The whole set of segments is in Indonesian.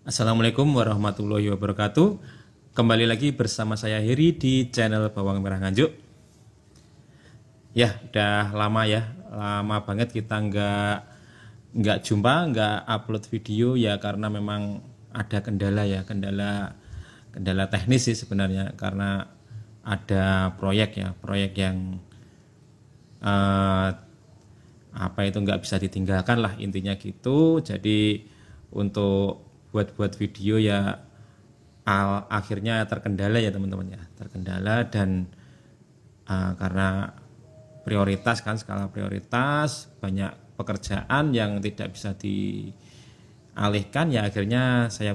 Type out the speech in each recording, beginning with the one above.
Assalamualaikum warahmatullahi wabarakatuh. Kembali lagi bersama saya Heri di channel Bawang Merah Nganjuk. Ya, udah lama ya, lama banget kita nggak jumpa, nggak upload video ya karena memang ada kendala ya, kendala teknis sih sebenarnya karena ada proyek yang eh, apa itu nggak bisa ditinggalkan lah intinya gitu. Jadi untuk buat video ya akhirnya terkendala ya teman-teman ya, terkendala dan karena prioritas kan, skala prioritas, banyak pekerjaan yang tidak bisa dialihkan ya akhirnya saya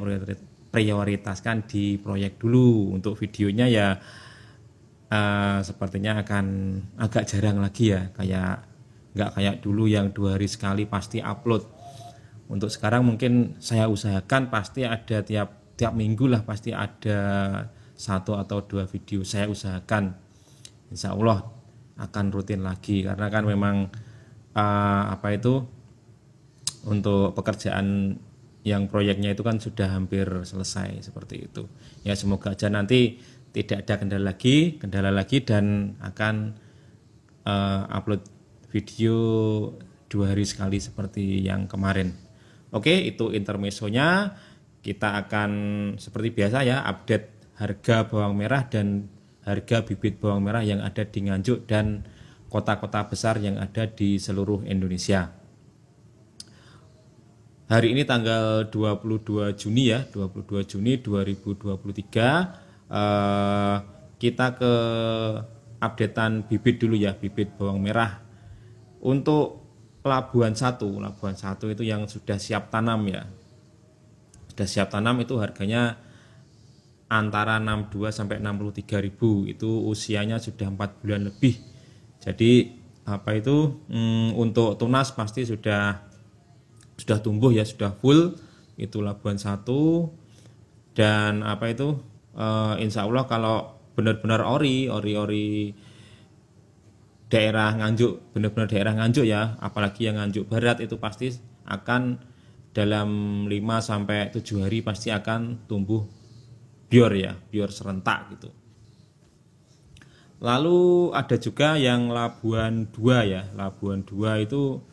prioritaskan di proyek dulu. Untuk videonya ya sepertinya akan agak jarang lagi ya, nggak kayak dulu yang 2 hari sekali pasti upload. Untuk sekarang mungkin saya usahakan pasti ada tiap minggu lah, pasti ada 1 atau 2 video saya usahakan. Insya Allah akan rutin lagi karena kan memang untuk pekerjaan yang proyeknya itu kan sudah hampir selesai seperti itu. Ya semoga aja nanti tidak ada kendala lagi dan akan upload video 2 hari sekali seperti yang kemarin. Oke, itu intermezzonya. Kita akan seperti biasa ya update harga bawang merah dan harga bibit bawang merah yang ada di Nganjuk dan kota-kota besar yang ada di seluruh Indonesia. Hari ini tanggal 22 Juni ya, 22 Juni 2023. Kita ke updatean bibit dulu ya, bibit bawang merah. Untuk Labuan 1 itu yang sudah siap tanam ya. Sudah siap tanam itu harganya antara 62 sampai 63 ribu, itu usianya sudah 4 bulan lebih. Jadi untuk tunas pasti sudah tumbuh ya, sudah full. Itu Labuan 1. Dan insya Allah kalau benar-benar ori daerah Nganjuk, benar-benar daerah Nganjuk ya, apalagi yang Nganjuk Barat itu pasti akan dalam 5 sampai 7 hari pasti akan tumbuh bior serentak gitu. Lalu ada juga yang Labuan 2 ya. Labuan 2 itu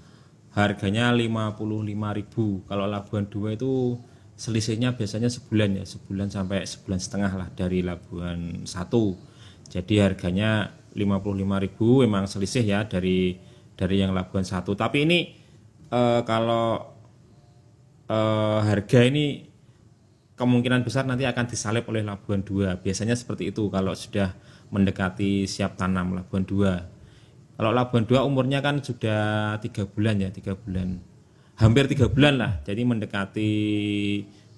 harganya 55.000. Kalau Labuan 2 itu selisihnya biasanya sebulan ya, sebulan sampai sebulan setengah lah dari Labuan 1. Jadi harganya 55.000 memang selisih ya dari yang Labuan 1. Tapi ini kalau harga ini kemungkinan besar nanti akan disalib oleh Labuan 2. Biasanya seperti itu kalau sudah mendekati siap tanam Labuan 2. Kalau Labuan 2 umurnya kan sudah 3 bulan ya, 3 bulan. Hampir 3 bulan lah. Jadi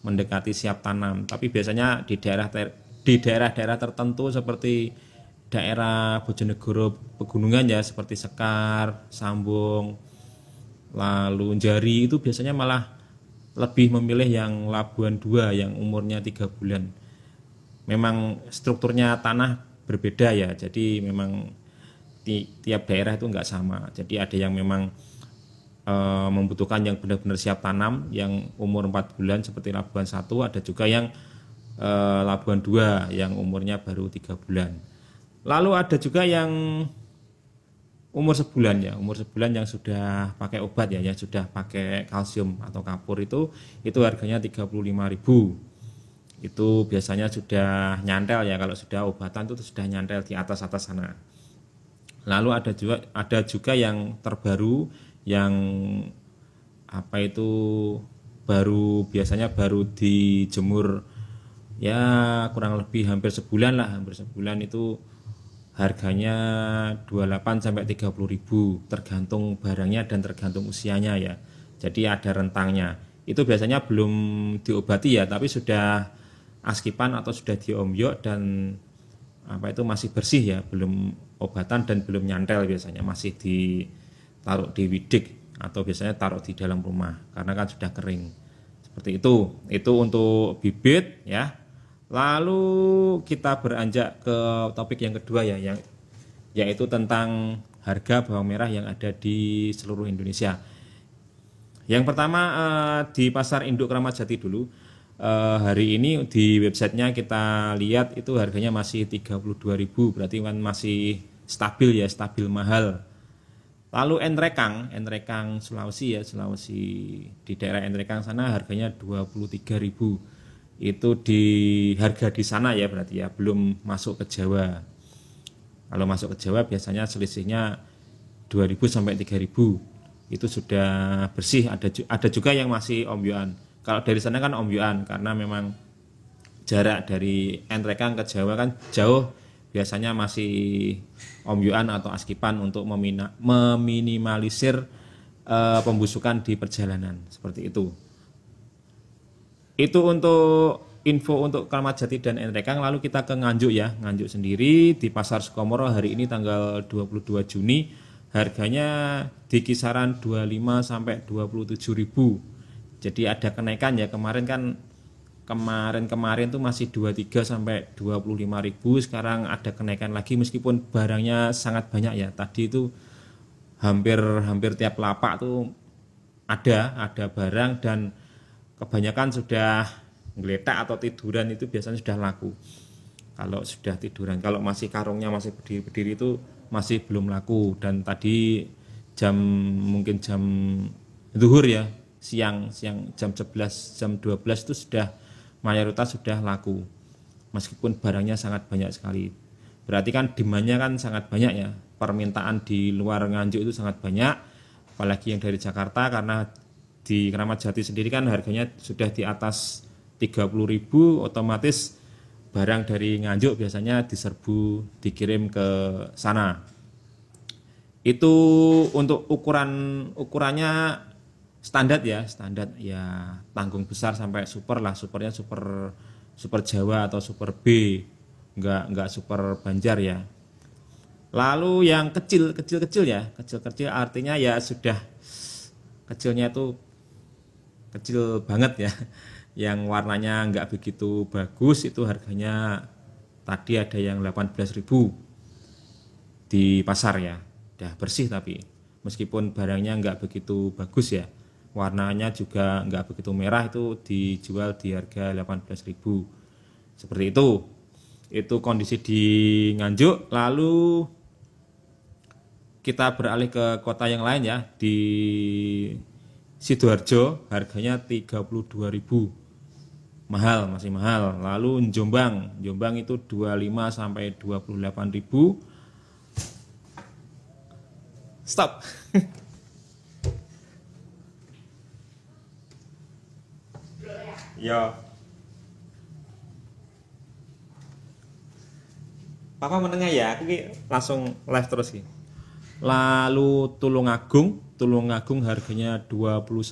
mendekati siap tanam. Tapi biasanya di daerah-daerah tertentu seperti daerah Bojonegoro pegunungan ya, seperti Sekar, Sambung, lalu Jari, itu biasanya malah lebih memilih yang Labuan 2 yang umurnya 3 bulan. Memang strukturnya tanah berbeda ya, jadi memang tiap daerah itu enggak sama. Jadi ada yang memang membutuhkan yang benar-benar siap tanam yang umur 4 bulan seperti Labuan 1, ada juga yang Labuan 2 yang umurnya baru 3 bulan. Lalu ada juga yang umur sebulan ya, umur sebulan yang sudah pakai obat ya, yang sudah pakai kalsium atau kapur, itu harganya 35.000. Itu biasanya sudah nyantel ya, kalau sudah obatan itu sudah nyantel di atas sana. Lalu ada juga yang terbaru yang biasanya baru dijemur ya kurang lebih hampir sebulan lah, itu harganya 28 sampai 30.000 tergantung barangnya dan tergantung usianya ya. Jadi ada rentangnya. Itu biasanya belum diobati ya, tapi sudah askipan atau sudah diomyok dan masih bersih ya, belum obatan dan belum nyantel, biasanya masih ditaruh di widik atau biasanya taruh di dalam rumah karena kan sudah kering. Seperti itu. Itu untuk bibit ya. Lalu kita beranjak ke topik yang kedua ya, yaitu tentang harga bawang merah yang ada di seluruh Indonesia. Yang pertama di Pasar Induk Kramat Jati dulu. hari ini di websitenya kita lihat itu harganya masih 32.000, berarti kan masih stabil ya, stabil mahal. Lalu Enrekang Sulawesi ya, Sulawesi, di daerah Enrekang sana harganya 23.000. Itu di harga di sana ya berarti ya, belum masuk ke Jawa. Kalau masuk ke Jawa biasanya selisihnya 2.000 sampai 3.000. Itu sudah bersih, ada juga yang masih ombyoan. Kalau dari sana kan ombyoan karena memang jarak dari Enrekang ke Jawa kan jauh, biasanya masih ombyoan atau askipan untuk meminimalisir pembusukan di perjalanan seperti itu. Itu untuk info untuk Kramat Jati dan Enrekang. Lalu kita ke Nganjuk ya. Nganjuk sendiri di Pasar Sukomoro hari ini tanggal 22 Juni harganya di kisaran 25 sampai 27.000. Jadi ada kenaikan ya. Kemarin tuh masih 23 sampai 25.000, sekarang ada kenaikan lagi meskipun barangnya sangat banyak ya. Tadi itu hampir tiap lapak tuh ada barang, dan kebanyakan sudah ngeletak atau tiduran itu biasanya sudah laku. Kalau sudah tiduran, kalau masih karungnya masih berdiri itu masih belum laku. Dan tadi mungkin jam zuhur ya, siang jam 11 jam 12 itu sudah mayoritas sudah laku, meskipun barangnya sangat banyak sekali. Berarti kan demandnya kan sangat banyak ya, permintaan di luar Nganjuk itu sangat banyak, apalagi yang dari Jakarta, karena di Kramat Jati sendiri kan harganya sudah di atas 30.000, otomatis barang dari Nganjuk biasanya dikirim ke sana. Itu untuk ukurannya standar ya, tanggung besar sampai super lah, supernya super Jawa atau super B, enggak super Banjar ya. Lalu yang kecil ya, kecil artinya ya sudah kecilnya itu kecil banget ya, yang warnanya enggak begitu bagus, itu harganya tadi ada yang 18.000 di pasar ya, udah bersih tapi meskipun barangnya enggak begitu bagus ya, warnanya juga enggak begitu merah, itu dijual di harga 18.000 seperti itu. Itu kondisi di Nganjuk. Lalu kita beralih ke kota yang lain ya, di Sidoarjo harganya 32.000, masih mahal. Lalu Jombang itu 25 sampai 28.000. Stop. Ya. Papa menengah ya, aku langsung live terus sih. Lalu Tulungagung harganya 29.000,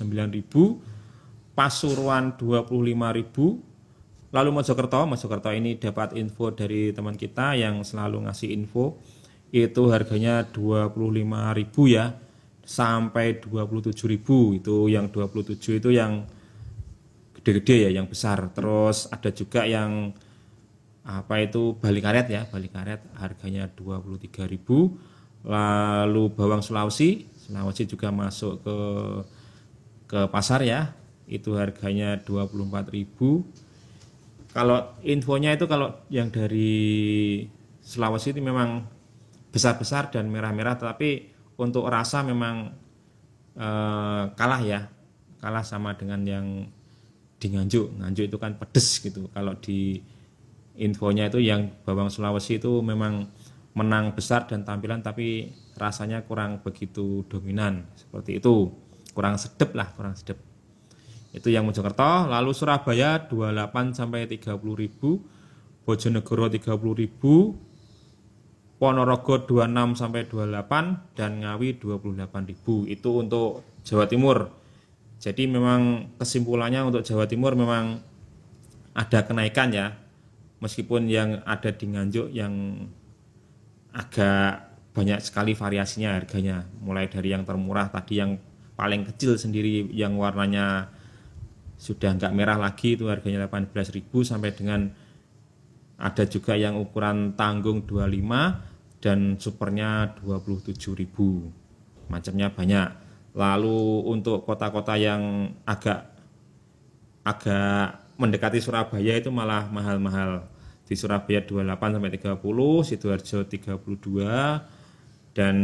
Pasuruan 25.000. Lalu Mojokerto ini dapat info dari teman kita yang selalu ngasih info, itu harganya 25.000 ya sampai 27.000. Itu yang 27 itu yang gede-gede ya, yang besar. Terus ada juga yang Bali karet harganya 23.000. Lalu bawang Sulawesi juga masuk ke pasar ya, itu harganya 24.000. Kalau infonya itu, kalau yang dari Sulawesi itu memang besar-besar dan merah-merah, tapi untuk rasa memang kalah sama dengan yang di Nganjuk itu kan pedes gitu. Kalau di infonya itu yang bawang Sulawesi itu memang menang besar dan tampilan, tapi rasanya kurang begitu dominan, seperti itu, kurang sedep. Itu yang Mojokerto. Lalu Surabaya 28 sampai 30.000, Bojonegoro 30.000, Ponorogo 26 sampai 28, dan Ngawi 28.000. Itu untuk Jawa Timur. Jadi memang kesimpulannya untuk Jawa Timur memang ada kenaikan ya, meskipun yang ada di Nganjuk yang agak banyak sekali variasinya harganya, mulai dari yang termurah tadi, yang paling kecil sendiri yang warnanya sudah enggak merah lagi itu harganya 18.000, sampai dengan ada juga yang ukuran tanggung 25 dan supernya 27.000, macamnya banyak. Lalu untuk kota-kota yang agak mendekati Surabaya itu malah mahal-mahal. Di Surabaya 28 sampai 30, Sidoarjo 32, dan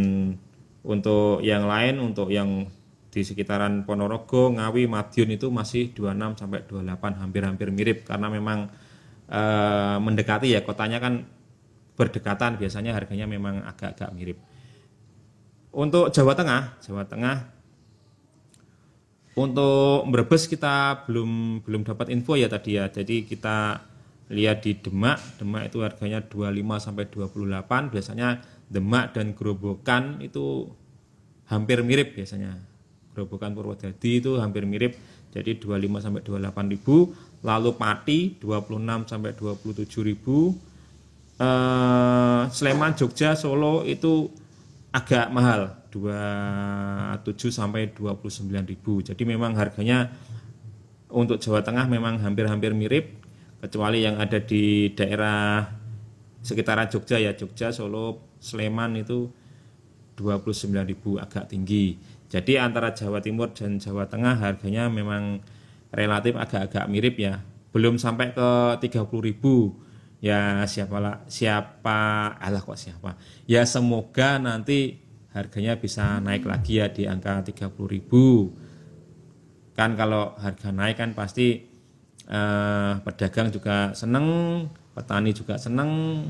untuk yang lain, untuk yang di sekitaran Ponorogo, Ngawi, Madiun itu masih 26 sampai 28, hampir-hampir mirip karena memang mendekati ya, kotanya kan berdekatan, biasanya harganya memang agak-agak mirip. Untuk Jawa Tengah untuk Brebes kita belum dapat info ya tadi ya. Jadi kita lihat di Demak itu harganya 25 sampai 28. Biasanya Demak dan Grobogan itu hampir mirip biasanya. Grobogan Purwodadi itu hampir mirip. Jadi 25 sampai 28 ribu. Lalu Pati 26 sampai 27 ribu. Sleman, Jogja, Solo itu agak mahal, 27 sampai 29 ribu. Jadi memang harganya untuk Jawa Tengah memang hampir-hampir mirip, kecuali yang ada di daerah sekitaran Jogja ya, Jogja, Solo, Sleman itu 29 ribu, agak tinggi. Jadi antara Jawa Timur dan Jawa Tengah harganya memang relatif agak-agak mirip ya, belum sampai ke 30 ribu. Ya siapa ya, semoga nanti harganya bisa naik lagi ya di angka 30 ribu. Kan kalau harga naik kan pasti pedagang juga seneng, petani juga seneng,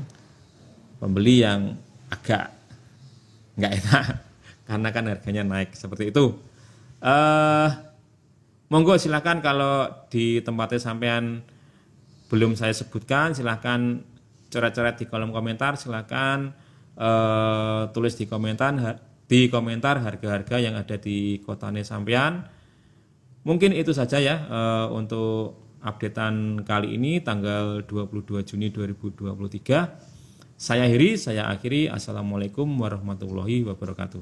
pembeli yang agak nggak enak karena kan harganya naik seperti itu. Monggo silakan kalau di tempatnya sampean belum saya sebutkan, silahkan coret-coret di kolom komentar, silahkan tulis di komentar harga-harga yang ada di kotane sampean. Mungkin itu saja ya untuk updatean kali ini tanggal 22 Juni 2023. Saya akhiri. Assalamualaikum warahmatullahi wabarakatuh.